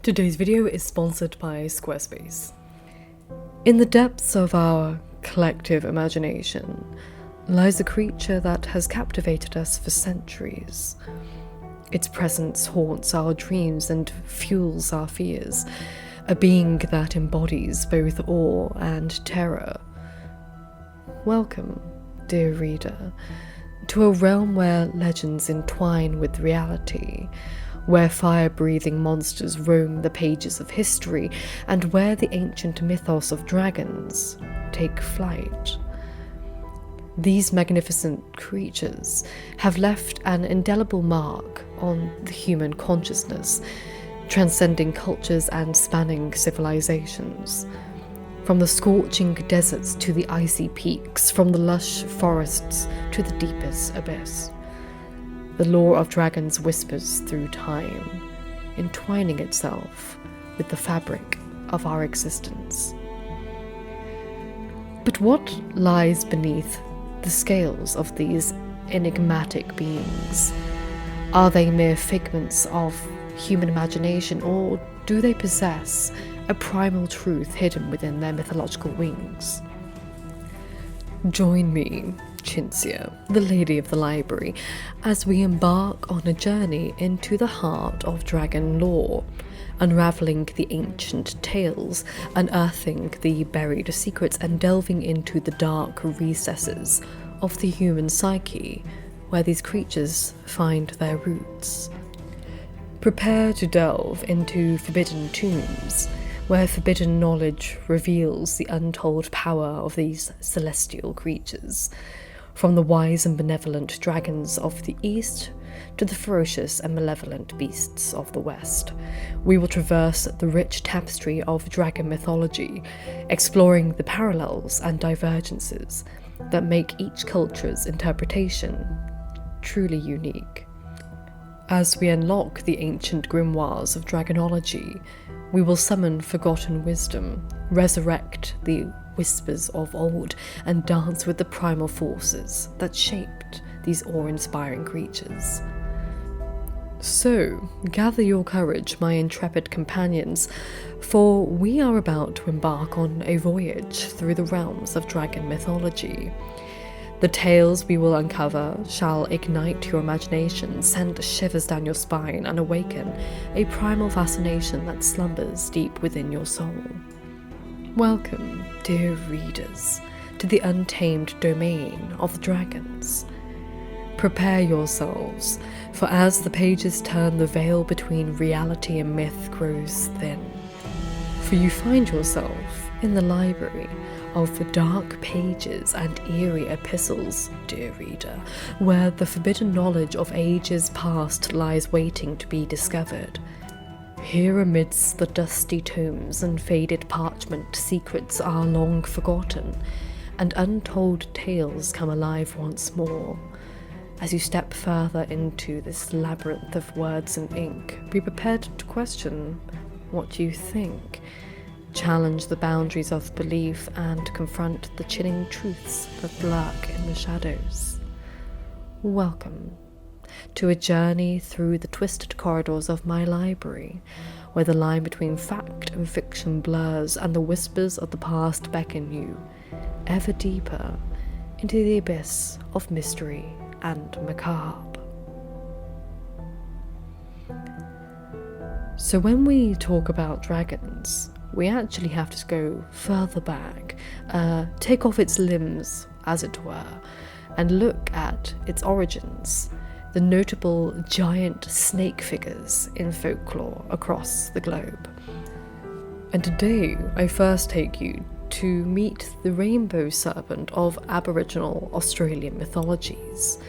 Today's video is sponsored by Squarespace. In the depths of our collective imagination lies a creature that has captivated us for centuries. Its presence haunts our dreams and fuels our fears, a being that embodies both awe and terror. Welcome, dear reader, to a realm where legends entwine with reality, where fire-breathing monsters roam the pages of history, and where the ancient mythos of dragons take flight. These magnificent creatures have left an indelible mark on the human consciousness, transcending cultures and spanning civilizations. From the scorching deserts to the icy peaks, from the lush forests to the deepest abyss. The lore of dragons whispers through time, entwining itself with the fabric of our existence. But what lies beneath the scales of these enigmatic beings? Are they mere figments of human imagination, or do they possess a primal truth hidden within their mythological wings? Join me, Cinzia, the lady of the library, as we embark on a journey into the heart of dragon lore, unraveling the ancient tales, unearthing the buried secrets, and delving into the dark recesses of the human psyche, where these creatures find their roots. Prepare to delve into forbidden tombs, where forbidden knowledge reveals the untold power of these celestial creatures. From the wise and benevolent dragons of the east to the ferocious and malevolent beasts of the west, we will traverse the rich tapestry of dragon mythology, exploring the parallels and divergences that make each culture's interpretation truly unique. As we unlock the ancient grimoires of dragonology, we will summon forgotten wisdom, resurrect the whispers of old, and dance with the primal forces that shaped these awe-inspiring creatures. So, gather your courage, my intrepid companions, for we are about to embark on a voyage through the realms of dragon mythology. The tales we will uncover shall ignite your imagination, send shivers down your spine, and awaken a primal fascination that slumbers deep within your soul. Welcome, dear readers, to the untamed domain of the dragons. Prepare yourselves, for as the pages turn, the veil between reality and myth grows thin. For you find yourself in the library of the dark pages and eerie epistles, dear reader, where the forbidden knowledge of ages past lies waiting to be discovered. Here amidst the dusty tomes and faded parchment, secrets are long forgotten, and untold tales come alive once more. As you step further into this labyrinth of words and ink, be prepared to question what you think, challenge the boundaries of belief, and confront the chilling truths that lurk in the shadows. Welcome to a journey through the twisted corridors of my library, where the line between fact and fiction blurs and the whispers of the past beckon you ever deeper into the abyss of mystery and macabre. So when we talk about dragons, we actually have to go further back, take off its limbs, as it were, and look at its origins, the notable giant snake figures in folklore across the globe. And today I first take you to meet the rainbow serpent of Aboriginal Australian mythologies.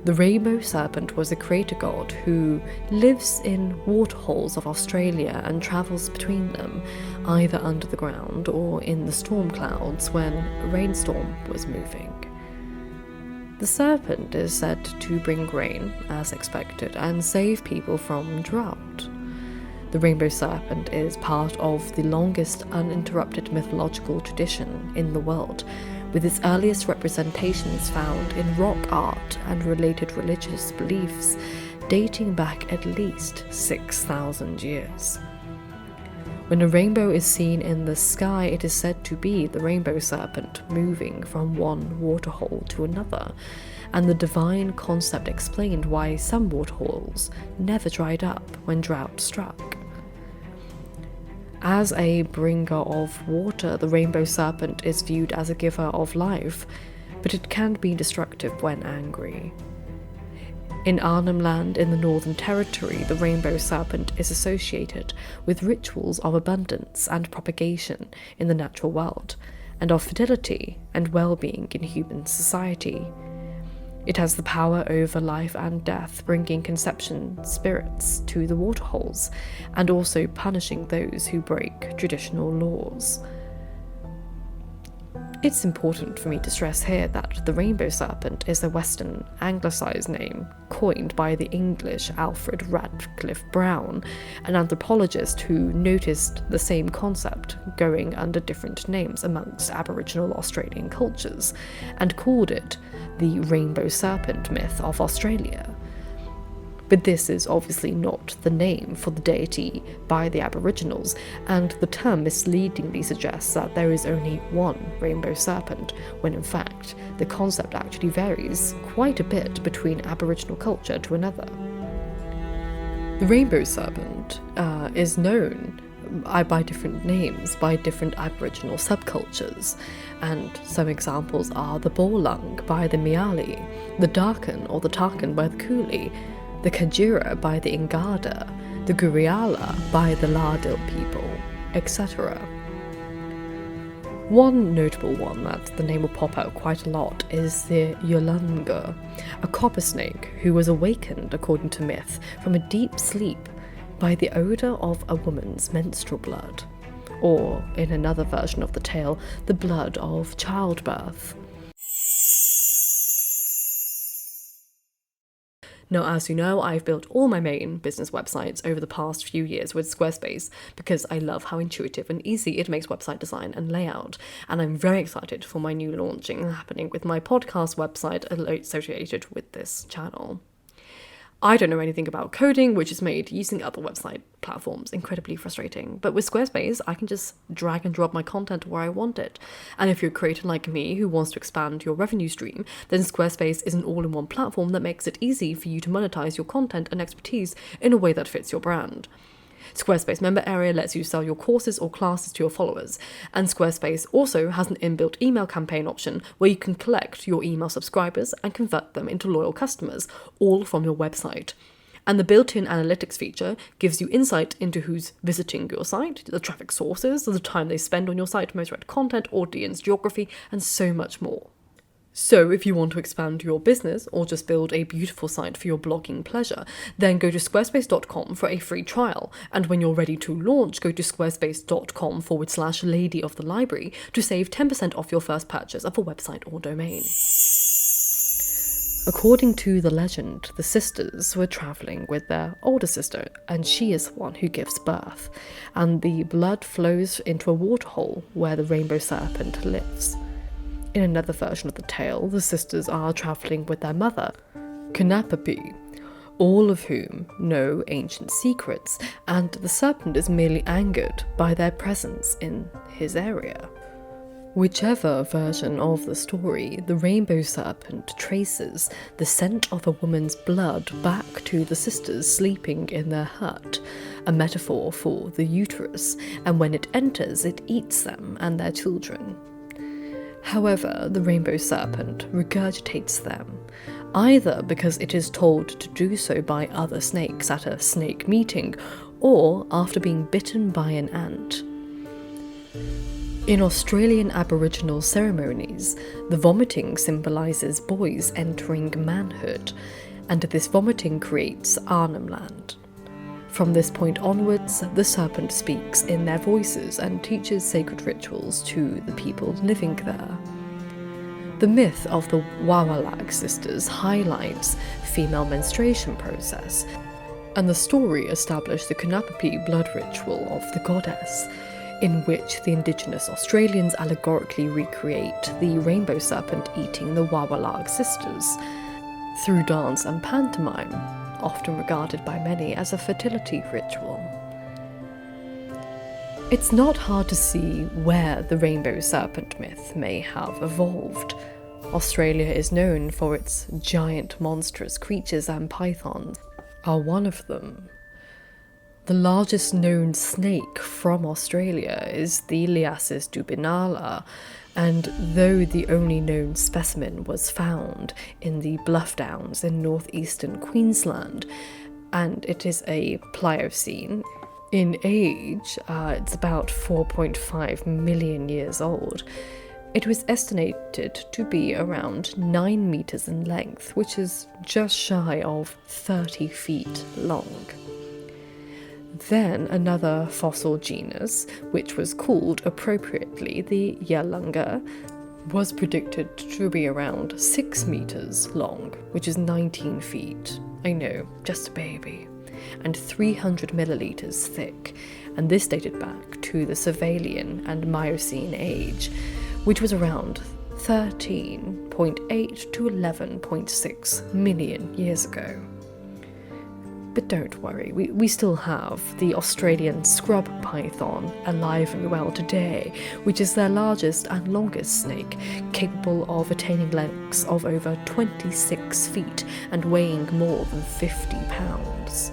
The rainbow serpent was a creator god who lives in waterholes of Australia and travels between them, either under the ground or in the storm clouds when a rainstorm was moving. The serpent is said to bring rain, as expected, and save people from drought. The rainbow serpent is part of the longest uninterrupted mythological tradition in the world, with its earliest representations found in rock art and related religious beliefs dating back at least 6,000 years. When a rainbow is seen in the sky, it is said to be the rainbow serpent moving from one waterhole to another, and the divine concept explained why some waterholes never dried up when drought struck. As a bringer of water, the rainbow serpent is viewed as a giver of life, but it can be destructive when angry. In Arnhem Land in the Northern Territory, the rainbow serpent is associated with rituals of abundance and propagation in the natural world, and of fertility and well-being in human society. It has the power over life and death, bringing conception spirits to the waterholes, and also punishing those who break traditional laws. It's important for me to stress here that the rainbow serpent is a Western anglicised name coined by the English Alfred Radcliffe Brown, an anthropologist who noticed the same concept going under different names amongst Aboriginal Australian cultures, and called it the rainbow serpent myth of Australia. But this is obviously not the name for the deity by the Aboriginals, and the term misleadingly suggests that there is only one rainbow serpent, when in fact the concept actually varies quite a bit between Aboriginal culture to another. The rainbow serpent is known by different names by different Aboriginal subcultures, and some examples are the Borlung by the Miali, the Darkin or the Tarkin by the Cooley, the Kajira by the Ingada, the Guriala by the Lardil people, etc. One notable one that the name will pop out quite a lot is the Yolanga, a copper snake who was awakened, according to myth, from a deep sleep by the odour of a woman's menstrual blood, or, in another version of the tale, the blood of childbirth. Now, as you know, I've built all my main business websites over the past few years with Squarespace because I love how intuitive and easy it makes website design and layout, and I'm very excited for my new launching happening with my podcast website associated with this channel. I don't know anything about coding, which has made using other website platforms incredibly frustrating. But with Squarespace, I can just drag and drop my content where I want it. And if you're a creator like me who wants to expand your revenue stream, then Squarespace is an all-in-one platform that makes it easy for you to monetize your content and expertise in a way that fits your brand. Squarespace Member Area lets you sell your courses or classes to your followers, and Squarespace also has an inbuilt email campaign option where you can collect your email subscribers and convert them into loyal customers, all from your website. And the built-in analytics feature gives you insight into who's visiting your site, the traffic sources, the time they spend on your site, most read content, audience, geography, and so much more. So if you want to expand your business or just build a beautiful site for your blogging pleasure, then go to squarespace.com for a free trial. And when you're ready to launch, go to squarespace.com/lady of the library to save 10% off your first purchase of a website or domain. According to the legend, the sisters were travelling with their older sister, and she is the one who gives birth, and the blood flows into a waterhole where the rainbow serpent lives. In another version of the tale, the sisters are travelling with their mother, Kanapapi, all of whom know ancient secrets, and the serpent is merely angered by their presence in his area. Whichever version of the story, the rainbow serpent traces the scent of a woman's blood back to the sisters sleeping in their hut, a metaphor for the uterus, and when it enters, it eats them and their children. However, the rainbow serpent regurgitates them, either because it is told to do so by other snakes at a snake meeting, or after being bitten by an ant. In Australian Aboriginal ceremonies, the vomiting symbolises boys entering manhood, and this vomiting creates Arnhem Land. From this point onwards, the serpent speaks in their voices and teaches sacred rituals to the people living there. The myth of the Wawalag sisters highlights female menstruation process, and the story established the Kanapapi blood ritual of the goddess, in which the Indigenous Australians allegorically recreate the rainbow serpent eating the Wawalag sisters through dance and pantomime, often regarded by many as a fertility ritual. It's not hard to see where the rainbow serpent myth may have evolved. Australia is known for its giant monstrous creatures, and pythons are one of them. The largest known snake from Australia is the Liasis dubinala, and though the only known specimen was found in the Bluff Downs in northeastern Queensland, and it is a Pliocene, in age, it's about 4.5 million years old. It was estimated to be around 9 meters in length, which is just shy of 30 feet long. Then another fossil genus, which was called appropriately the Yalunga, was predicted to be around 6 meters long, which is 19 feet. I know, just a baby. And 300 milliliters thick, and this dated back to the Savalian and Miocene age, which was around 13.8 to 11.6 million years ago. But don't worry, we still have the Australian scrub python alive and well today, which is their largest and longest snake, capable of attaining lengths of over 26 feet and weighing more than 50 pounds.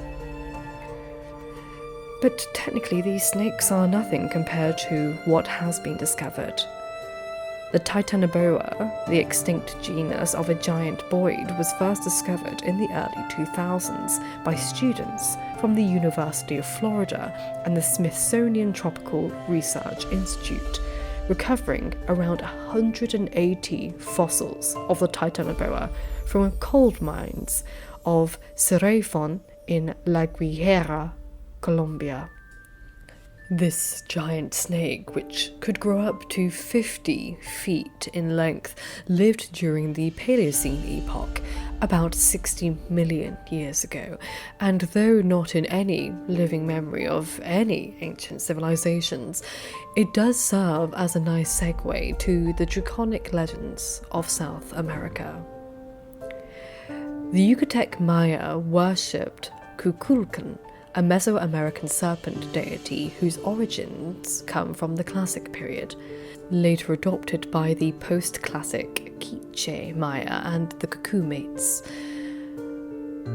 But technically these snakes are nothing compared to what has been discovered. The Titanoboa, the extinct genus of a giant boid, was first discovered in the early 2000s by students from the University of Florida and the Smithsonian Tropical Research Institute, recovering around 180 fossils of the Titanoboa from coal mines of Cerrejón in La Guajira, Colombia. This giant snake, which could grow up to 50 feet in length, lived during the Paleocene epoch, about 60 million years ago, and though not in any living memory of any ancient civilizations, it does serve as a nice segue to the draconic legends of South America. The Yucatec Maya worshipped Kukulkan, a Mesoamerican serpent deity whose origins come from the Classic period, later adopted by the post-Classic Quiche Maya and the Cucumates.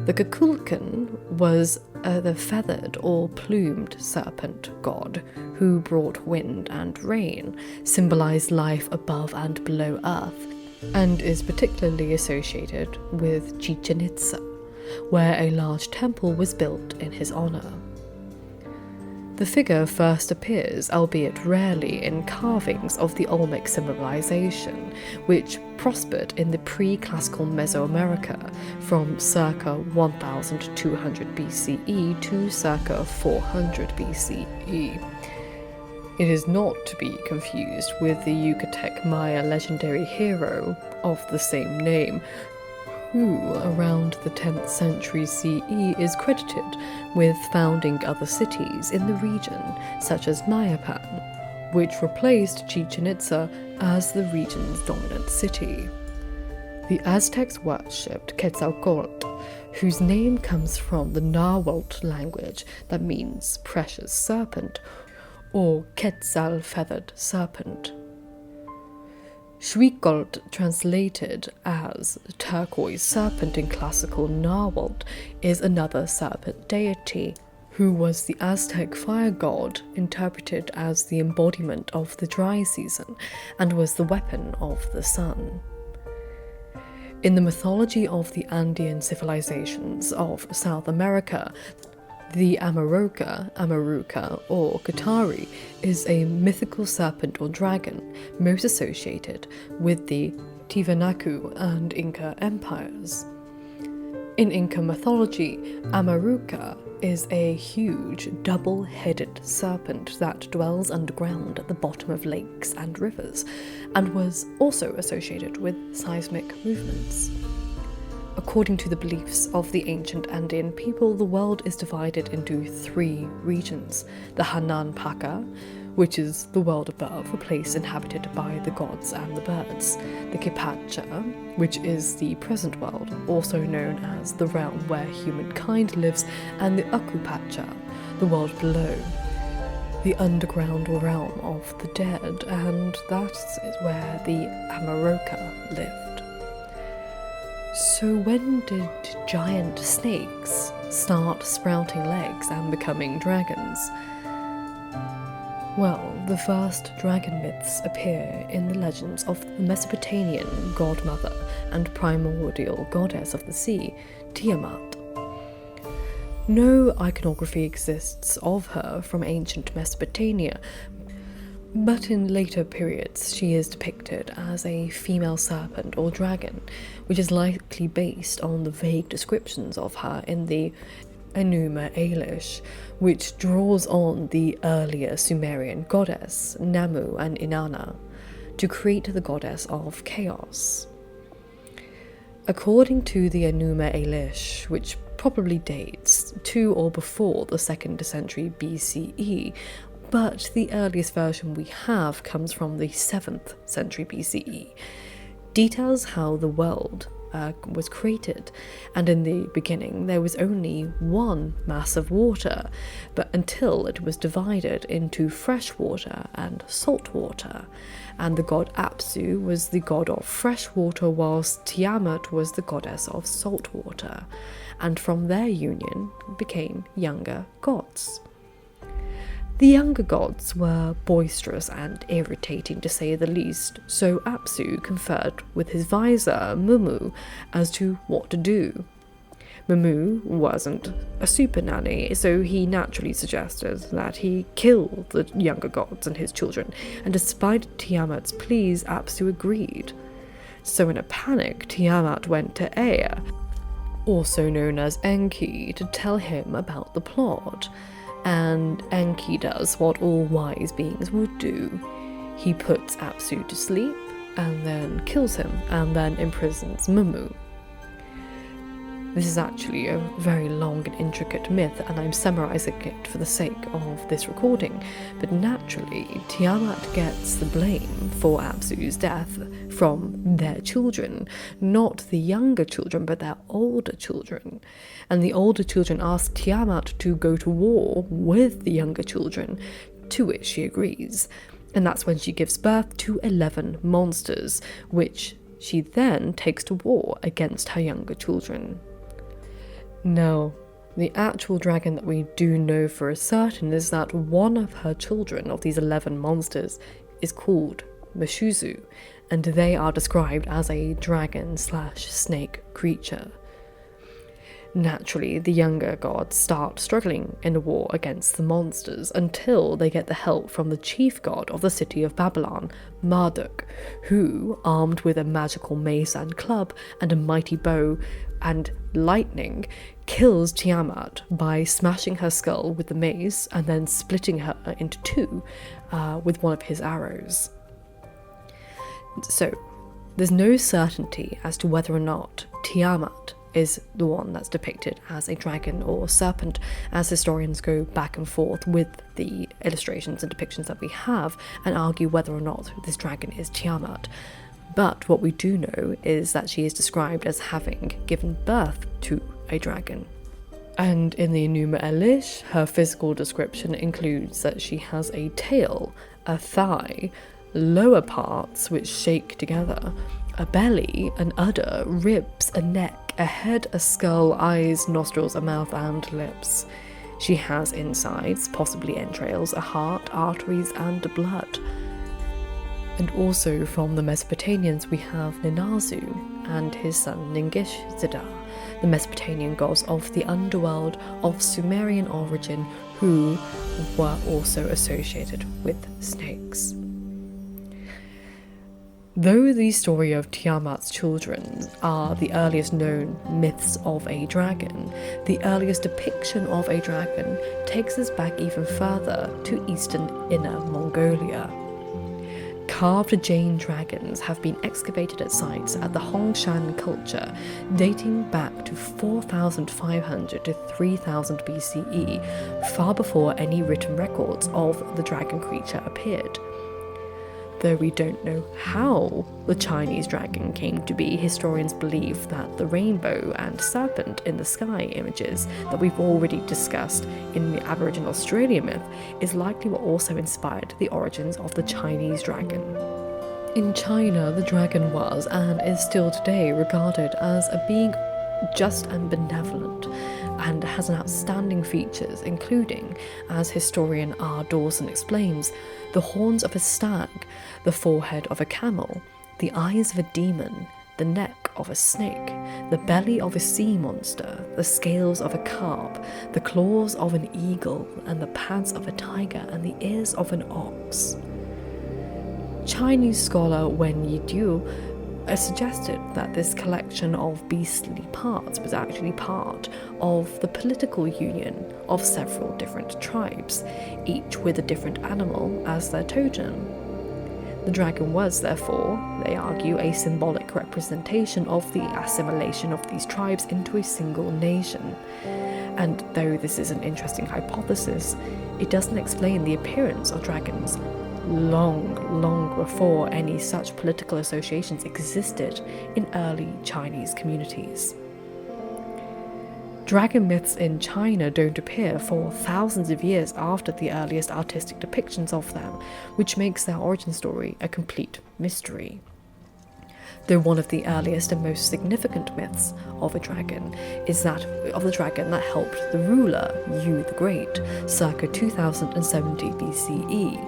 The Kukulkan was the feathered or plumed serpent god who brought wind and rain, symbolized life above and below earth, and is particularly associated with Chichen Itza, where a large temple was built in his honor. The figure first appears, albeit rarely, in carvings of the Olmec civilization, which prospered in the pre-classical Mesoamerica from circa 1200 BCE to circa 400 BCE. It is not to be confused with the Yucatec Maya legendary hero of the same name, who, around the 10th century CE, is credited with founding other cities in the region, such as Mayapan, which replaced Chichen Itza as the region's dominant city. The Aztecs worshipped Quetzalcoatl, whose name comes from the Nahuatl language that means precious serpent, or Quetzal feathered serpent. Xuicotl, translated as turquoise serpent in classical Nahuatl, is another serpent deity, who was the Aztec fire god interpreted as the embodiment of the dry season and was the weapon of the sun. In the mythology of the Andean civilizations of South America, the Amaruca, or Katari, is a mythical serpent or dragon most associated with the Tiwanaku and Inca empires. In Inca mythology, Amaruca is a huge double-headed serpent that dwells underground at the bottom of lakes and rivers, and was also associated with seismic movements. According to the beliefs of the ancient Andean people, the world is divided into 3 regions: the Hanan Paka, which is the world above, a place inhabited by the gods and the birds; the Kipacha, which is the present world, also known as the realm where humankind lives; and the Akupacha, the world below. the underground realm of the dead, and that is where the Amaroka lived. So when did giant snakes start sprouting legs and becoming dragons? Well, the first dragon myths appear in the legends of the Mesopotamian godmother and primordial goddess of the sea, Tiamat. No iconography exists of her from ancient Mesopotamia, but in later periods she is depicted as a female serpent or dragon, which is likely based on the vague descriptions of her in the Enuma Elish, which draws on the earlier Sumerian goddess Namu and Inanna to create the goddess of chaos. According to the Enuma Elish, which probably dates to or before the 2nd century BCE, but the earliest version we have comes from the 7th century BCE, details how the world was created, and in the beginning there was only one mass of water, but until it was divided into fresh water and salt water, and the god Apsu was the god of fresh water whilst Tiamat was the goddess of salt water, and from their union became younger gods. The younger gods were boisterous and irritating to say the least, so Apsu conferred with his vizier Mumu as to what to do. Mumu wasn't a super nanny, so he naturally suggested that he kill the younger gods and his children, and despite Tiamat's pleas, Apsu agreed. So in a panic, Tiamat went to Ea, also known as Enki, to tell him about the plot. And Enki does what all wise beings would do. He puts Apsu to sleep, and then kills him, and then imprisons Mumu. This is actually a very long and intricate myth, and I'm summarising it for the sake of this recording, but naturally, Tiamat gets the blame for Apsu's death from their children, not the younger children, but their older children. And the older children ask Tiamat to go to war with the younger children, to which she agrees. And that's when she gives birth to 11 monsters, which she then takes to war against her younger children. Now, the actual dragon that we do know for a certain is that one of her children of these 11 monsters is called Meshuzu, and they are described as a dragon/snake creature. Naturally, the younger gods start struggling in a war against the monsters until they get the help from the chief god of the city of Babylon, Marduk, who, armed with a magical mace and club and a mighty bow and lightning, kills Tiamat by smashing her skull with the mace and then splitting her into two with one of his arrows. So, there's no certainty as to whether or not Tiamat is the one that's depicted as a dragon or serpent, as historians go back and forth with the illustrations and depictions that we have and argue whether or not this dragon is Tiamat. But what we do know is that she is described as having given birth to a dragon. And in the Enuma Elish, her physical description includes that she has a tail, a thigh, lower parts which shake together, a belly, an udder, ribs, a neck, a head, a skull, eyes, nostrils, a mouth, and lips. She has insides, possibly entrails, a heart, arteries, and blood. And also from the Mesopotamians we have Ninazu and his son Ningishzida, the Mesopotamian gods of the underworld of Sumerian origin who were also associated with snakes. Though the story of Tiamat's children are the earliest known myths of a dragon, the earliest depiction of a dragon takes us back even further to eastern Inner Mongolia. Carved Jain dragons have been excavated at sites at the Hongshan culture dating back to 4,500 to 3,000 BCE, far before any written records of the dragon creature appeared. Though we don't know how the Chinese dragon came to be, historians believe that the rainbow and serpent in the sky images that we've already discussed in the Aboriginal Australia myth is likely what also inspired the origins of the Chinese dragon. In China, the dragon was, and is still today, regarded as a being just and benevolent, and has an outstanding features, including, as historian R. Dawson explains, the horns of a stag, the forehead of a camel, the eyes of a demon, the neck of a snake, the belly of a sea monster, the scales of a carp, the claws of an eagle, and the pads of a tiger, and the ears of an ox. Chinese scholar Wen Yidu suggested that this collection of beastly parts was actually part of the political union of several different tribes, each with a different animal as their totem. The dragon was, therefore, they argue, a symbolic representation of the assimilation of these tribes into a single nation. And though this is an interesting hypothesis, it doesn't explain the appearance of dragons long before any such political associations existed in early Chinese communities. Dragon myths in China don't appear for thousands of years after the earliest artistic depictions of them, which makes their origin story a complete mystery. Though one of the earliest and most significant myths of a dragon is that of the dragon that helped the ruler, Yu the Great, circa 2070 BCE.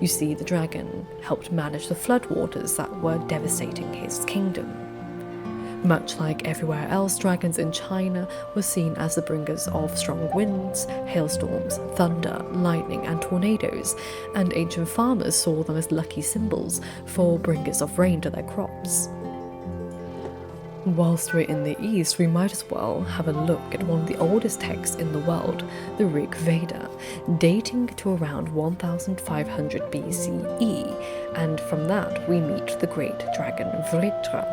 You see, the dragon helped manage the floodwaters that were devastating his kingdom. Much like everywhere else, dragons in China were seen as the bringers of strong winds, hailstorms, thunder, lightning, and tornadoes, and ancient farmers saw them as lucky symbols for bringers of rain to their crops. Whilst we're in the East, we might as well have a look at one of the oldest texts in the world, the Rig Veda, dating to around 1500 BCE, and from that we meet the great dragon Vritra,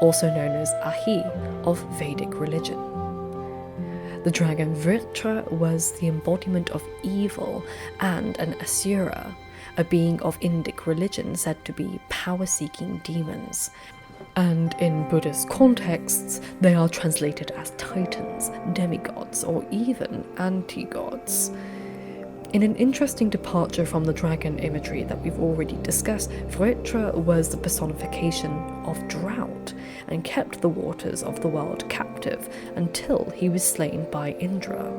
also known as Ahi, of Vedic religion. The dragon Vritra was the embodiment of evil and an asura, a being of Indic religion said to be power-seeking demons. And in Buddhist contexts, they are translated as titans, demigods, or even anti-gods. In an interesting departure from the dragon imagery that we've already discussed, Vritra was the personification of drought and kept the waters of the world captive until he was slain by Indra.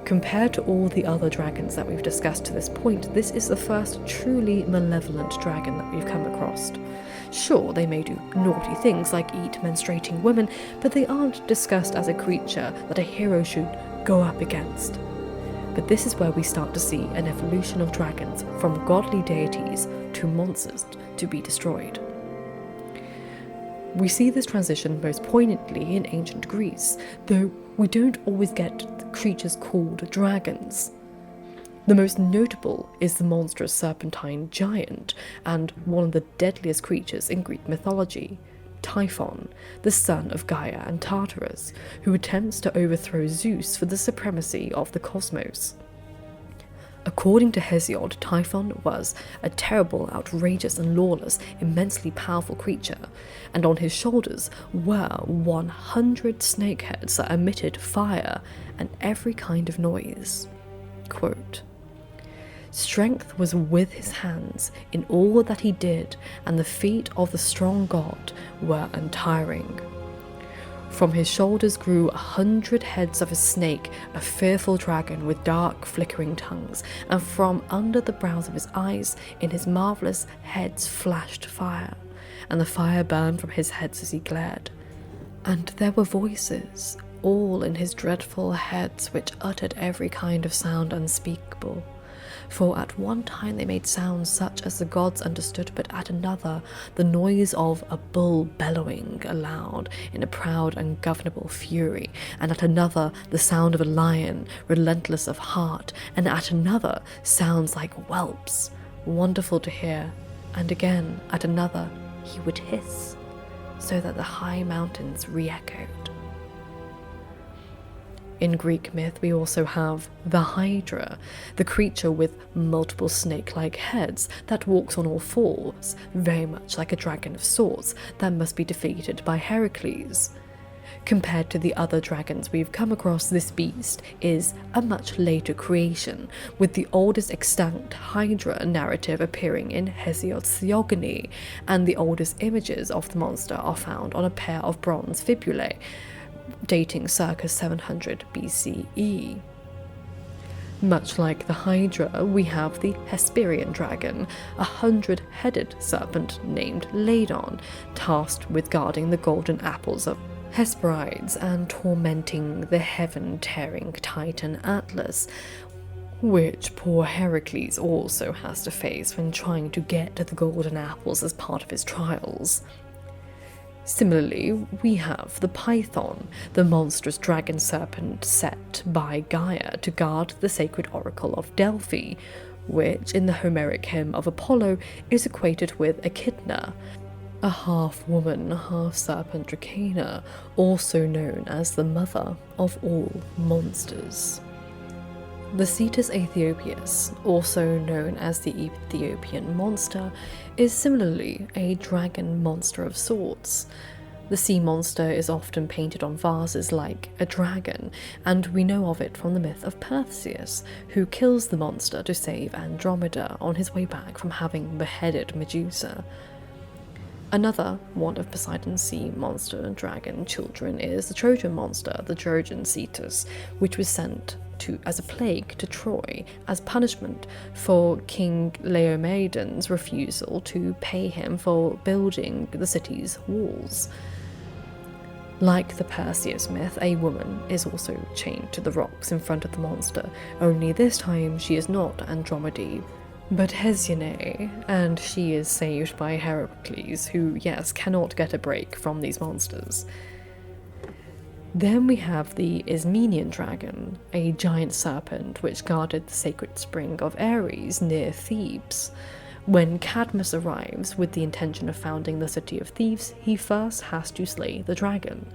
Compared to all the other dragons that we've discussed to this point, this is the first truly malevolent dragon that we've come across. Sure, they may do naughty things like eat menstruating women, but they aren't discussed as a creature that a hero should go up against. But this is where we start to see an evolution of dragons from godly deities to monsters to be destroyed. We see this transition most poignantly in ancient Greece, though we don't always get creatures called dragons. The most notable is the monstrous serpentine giant, and one of the deadliest creatures in Greek mythology, Typhon, the son of Gaia and Tartarus, who attempts to overthrow Zeus for the supremacy of the cosmos. According to Hesiod, Typhon was a terrible, outrageous and lawless, immensely powerful creature, and on his shoulders were 100 snakeheads that emitted fire and every kind of noise. Quote, "Strength was with his hands in all that he did, and the feet of the strong god were untiring. From his shoulders grew 100 heads of a snake, a fearful dragon with dark flickering tongues, and from under the brows of his eyes in his marvellous heads flashed fire, and the fire burned from his heads as he glared. And there were voices, all in his dreadful heads, which uttered every kind of sound unspeakable. For at one time they made sounds such as the gods understood, but at another the noise of a bull bellowing aloud in a proud ungovernable fury, and at another the sound of a lion, relentless of heart, and at another sounds like whelps, wonderful to hear, and again at another he would hiss, so that the high mountains re-echoed." In Greek myth, we also have the Hydra, the creature with multiple snake-like heads that walks on all fours, very much like a dragon of sorts that must be defeated by Heracles. Compared to the other dragons we've come across, this beast is a much later creation, with the oldest extant Hydra narrative appearing in Hesiod's Theogony, and the oldest images of the monster are found on a pair of bronze fibulae, dating circa 700 BCE. Much like the Hydra, we have the Hesperian dragon, a 100-headed serpent named Ladon, tasked with guarding the golden apples of Hesperides and tormenting the heaven-tearing titan Atlas, which poor Heracles also has to face when trying to get the golden apples as part of his trials. Similarly, we have the Python, the monstrous dragon serpent set by Gaia to guard the sacred oracle of Delphi, which in the Homeric hymn of Apollo is equated with Echidna, a half-woman, half-serpent dracana, also known as the mother of all monsters. The Cetus aethiopius, also known as the Ethiopian monster, is similarly a dragon monster of sorts. The sea monster is often painted on vases like a dragon, and we know of it from the myth of Perseus, who kills the monster to save Andromeda on his way back from having beheaded Medusa. Another one of Poseidon's sea monster and dragon children is the Trojan monster, the Trojan Cetus, which was sent as a plague to Troy as punishment for King Laomedon's refusal to pay him for building the city's walls. Like the Perseus myth, a woman is also chained to the rocks in front of the monster, only this time she is not Andromeda, but Hesione, and she is saved by Heracles, who, yes, cannot get a break from these monsters. Then we have the Ismenian dragon, a giant serpent which guarded the sacred spring of Ares near Thebes. When Cadmus arrives with the intention of founding the city of Thebes, he first has to slay the dragon.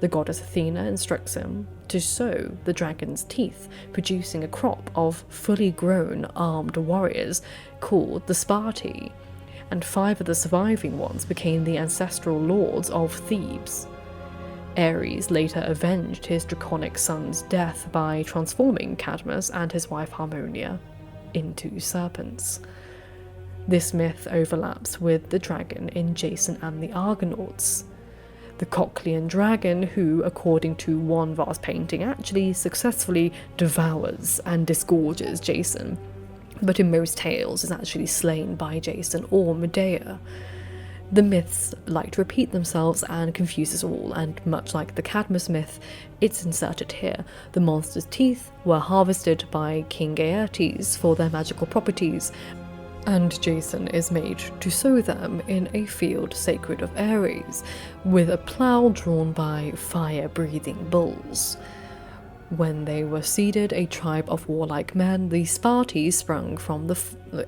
The goddess Athena instructs him to sow the dragon's teeth, producing a crop of fully grown armed warriors called the Sparti, and 5 of the surviving ones became the ancestral lords of Thebes. Ares later avenged his draconic son's death by transforming Cadmus and his wife Harmonia into serpents. This myth overlaps with the dragon in Jason and the Argonauts. The Cochlean dragon, who, according to one vase painting, actually successfully devours and disgorges Jason, but in most tales is actually slain by Jason or Medea. The myths like to repeat themselves and confuse us all, and much like the Cadmus myth, it's inserted here. The monster's teeth were harvested by King Aeetes for their magical properties, and Jason is made to sow them in a field sacred of Ares, with a plough drawn by fire-breathing bulls. When they were seeded, a tribe of warlike men, the Sparti sprung from the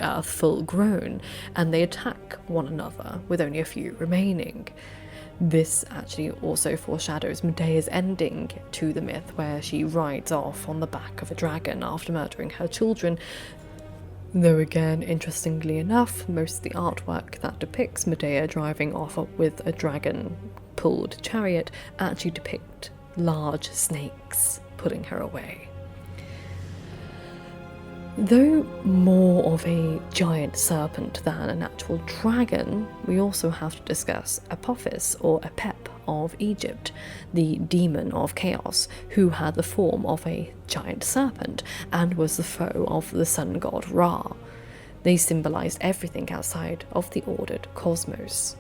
earth full grown, and they attack one another, with only a few remaining. This actually also foreshadows Medea's ending to the myth, where she rides off on the back of a dragon after murdering her children. Though again, interestingly enough, most of the artwork that depicts Medea driving off with a dragon-pulled chariot actually depict large snakes pulling her away. Though more of a giant serpent than an actual dragon, we also have to discuss Apophis, or Apep, of Egypt, the demon of chaos, who had the form of a giant serpent and was the foe of the sun god Ra. They symbolized everything outside of the ordered cosmos.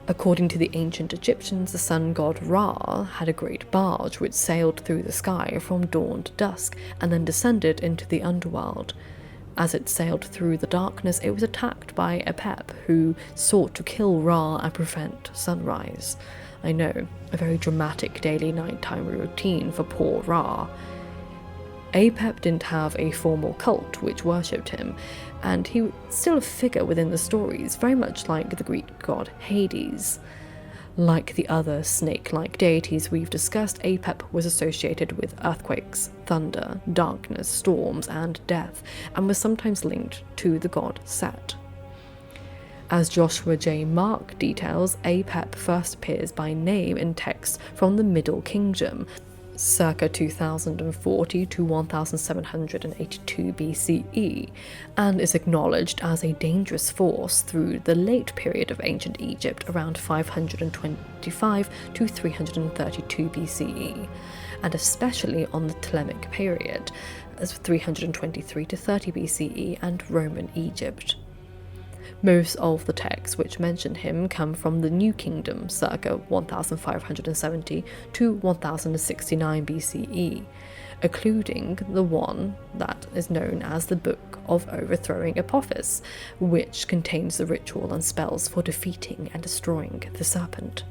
According to the ancient Egyptians, the sun god Ra had a great barge which sailed through the sky from dawn to dusk and then descended into the underworld. As it sailed through the darkness, it was attacked by Apep, who sought to kill Ra and prevent sunrise. I know, a very dramatic daily nighttime routine for poor Ra. Apep didn't have a formal cult which worshipped him, and he was still a figure within the stories, very much like the Greek god Hades. Like the other snake-like deities we've discussed, Apep was associated with earthquakes, thunder, darkness, storms, and death, and was sometimes linked to the god Set. As Joshua J. Mark details, Apep first appears by name in texts from the Middle Kingdom, circa 2040 to 1782 BCE, and is acknowledged as a dangerous force through the late period of ancient Egypt around 525 to 332 BCE, and especially on the Ptolemaic period, as 323 to 30 BCE, and Roman Egypt. Most of the texts which mention him come from the New Kingdom, circa 1570 to 1069 BCE, including the one that is known as the Book of Overthrowing Apophis, which contains the ritual and spells for defeating and destroying the serpent.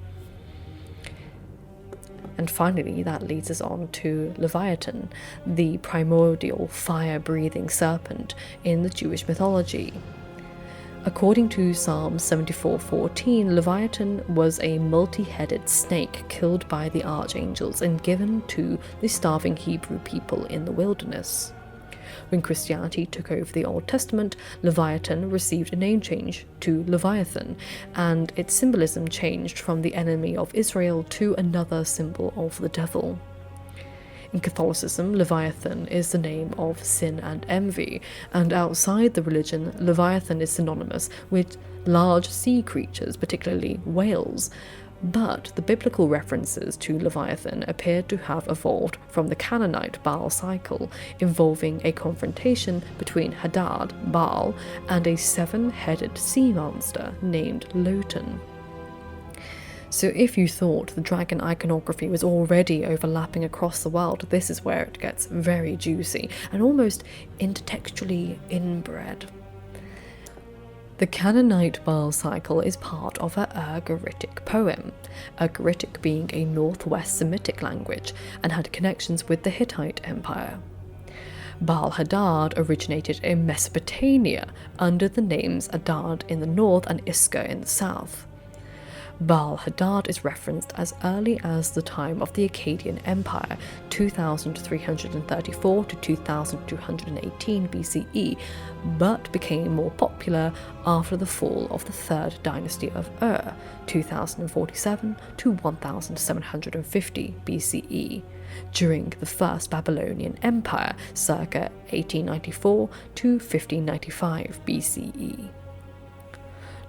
And finally, that leads us on to Leviathan, the primordial fire-breathing serpent in the Jewish mythology. According to Psalm 74:14, Leviathan was a multi-headed snake killed by the archangels and given to the starving Hebrew people in the wilderness. When Christianity took over the Old Testament, Leviathan received a name change to Leviathan, and its symbolism changed from the enemy of Israel to another symbol of the devil. In Catholicism, Leviathan is the name of sin and envy, and outside the religion, Leviathan is synonymous with large sea creatures, particularly whales. But the biblical references to Leviathan appear to have evolved from the Canaanite Baal cycle, involving a confrontation between Hadad, Baal, and a seven-headed sea monster named Lotan. So if you thought the dragon iconography was already overlapping across the world, this is where it gets very juicy and almost intertextually inbred. The Canaanite Baal cycle is part of a Ugaritic poem, Ugaritic being a northwest Semitic language and had connections with the Hittite Empire. Baal-Hadad originated in Mesopotamia under the names Adad in the north and Iska in the south. Baal-Hadad is referenced as early as the time of the Akkadian Empire, 2334 to 2218 BCE, but became more popular after the fall of the third dynasty of Ur, 2047 to 1750 BCE, during the First Babylonian Empire, circa 1894 to 1595 BCE.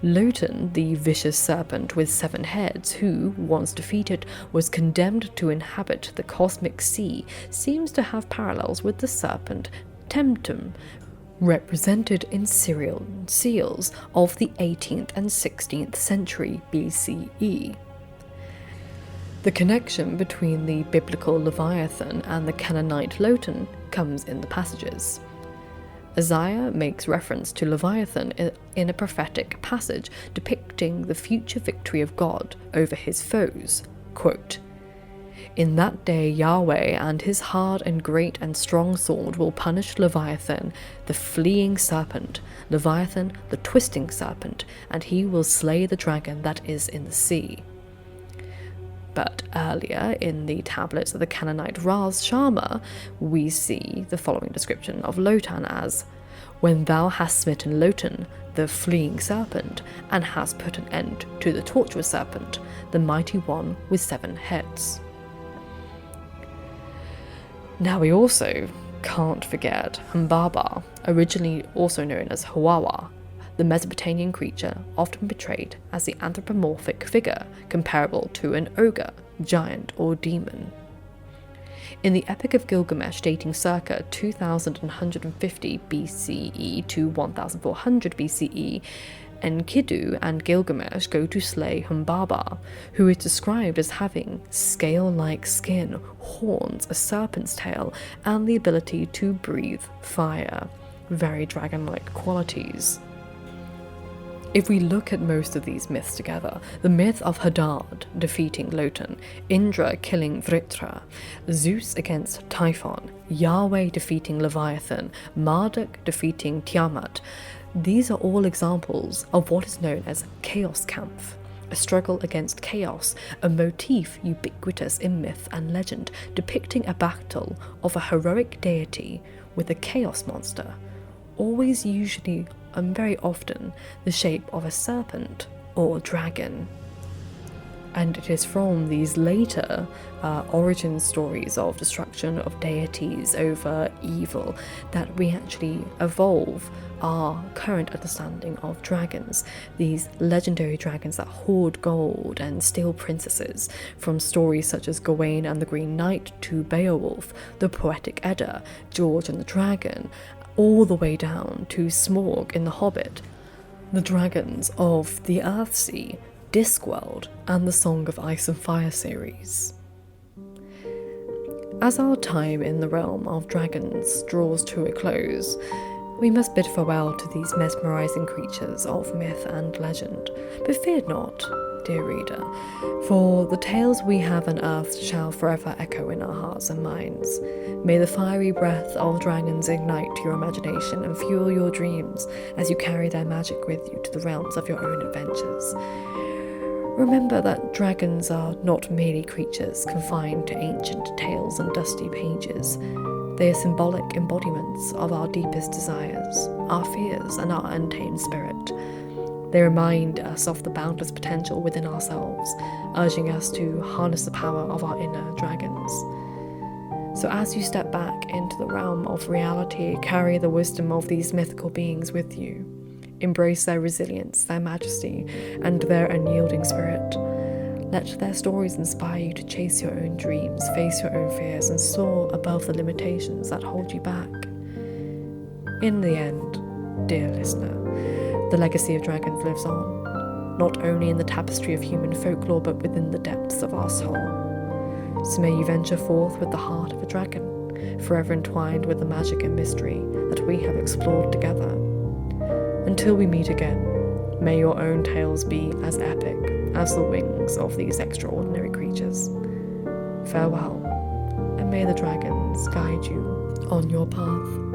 Lotan, the vicious serpent with 7 heads who, once defeated, was condemned to inhabit the cosmic sea, seems to have parallels with the serpent Temtum, represented in Syrian seals of the 18th and 16th century BCE. The connection between the biblical Leviathan and the Canaanite Lotan comes in the passages. Isaiah makes reference to Leviathan in a prophetic passage depicting the future victory of God over his foes. Quote, "In that day Yahweh and his hard and great and strong sword will punish Leviathan, the fleeing serpent, Leviathan, the twisting serpent, and he will slay the dragon that is in the sea." But earlier in the tablets of the Canaanite Ras Shamma, we see the following description of Lotan as, "When thou hast smitten Lotan, the fleeing serpent, and hast put an end to the tortuous serpent, the mighty one with 7 heads. Now we also can't forget Humbaba, originally also known as Huwawa, the Mesopotamian creature often portrayed as the anthropomorphic figure comparable to an ogre, giant, or demon. In the Epic of Gilgamesh dating circa 2150 BCE to 1400 BCE, Enkidu and Gilgamesh go to slay Humbaba, who is described as having scale-like skin, horns, a serpent's tail, and the ability to breathe fire. Very dragon-like qualities. If we look at most of these myths together, the myth of Hadad defeating Lotan, Indra killing Vritra, Zeus against Typhon, Yahweh defeating Leviathan, Marduk defeating Tiamat, these are all examples of what is known as Chaos Kampf, a struggle against chaos, a motif ubiquitous in myth and legend, depicting a battle of a heroic deity with a chaos monster, always, usually, and very often, the shape of a serpent or dragon. And it is from these later origin stories of destruction of deities over evil that we actually evolve our current understanding of dragons, these legendary dragons that hoard gold and steal princesses, from stories such as Gawain and the Green Knight to Beowulf, the Poetic Edda, George and the Dragon, all the way down to Smaug in The Hobbit, the dragons of the Earthsea, Discworld, and the Song of Ice and Fire series. As our time in the realm of dragons draws to a close, we must bid farewell to these mesmerising creatures of myth and legend. But fear not, dear reader, for the tales we have unearthed shall forever echo in our hearts and minds. May the fiery breath of dragons ignite your imagination and fuel your dreams as you carry their magic with you to the realms of your own adventures. Remember that dragons are not merely creatures confined to ancient tales and dusty pages. They are symbolic embodiments of our deepest desires, our fears, and our untamed spirit. They remind us of the boundless potential within ourselves, urging us to harness the power of our inner dragons. So as you step back into the realm of reality, carry the wisdom of these mythical beings with you. Embrace their resilience, their majesty, and their unyielding spirit. Let their stories inspire you to chase your own dreams, face your own fears, and soar above the limitations that hold you back. In the end, dear listener, the legacy of dragons lives on, not only in the tapestry of human folklore, but within the depths of our soul. So may you venture forth with the heart of a dragon, forever entwined with the magic and mystery that we have explored together. Until we meet again, may your own tales be as epic as the wings of these extraordinary creatures. Farewell, and may the dragons guide you on your path.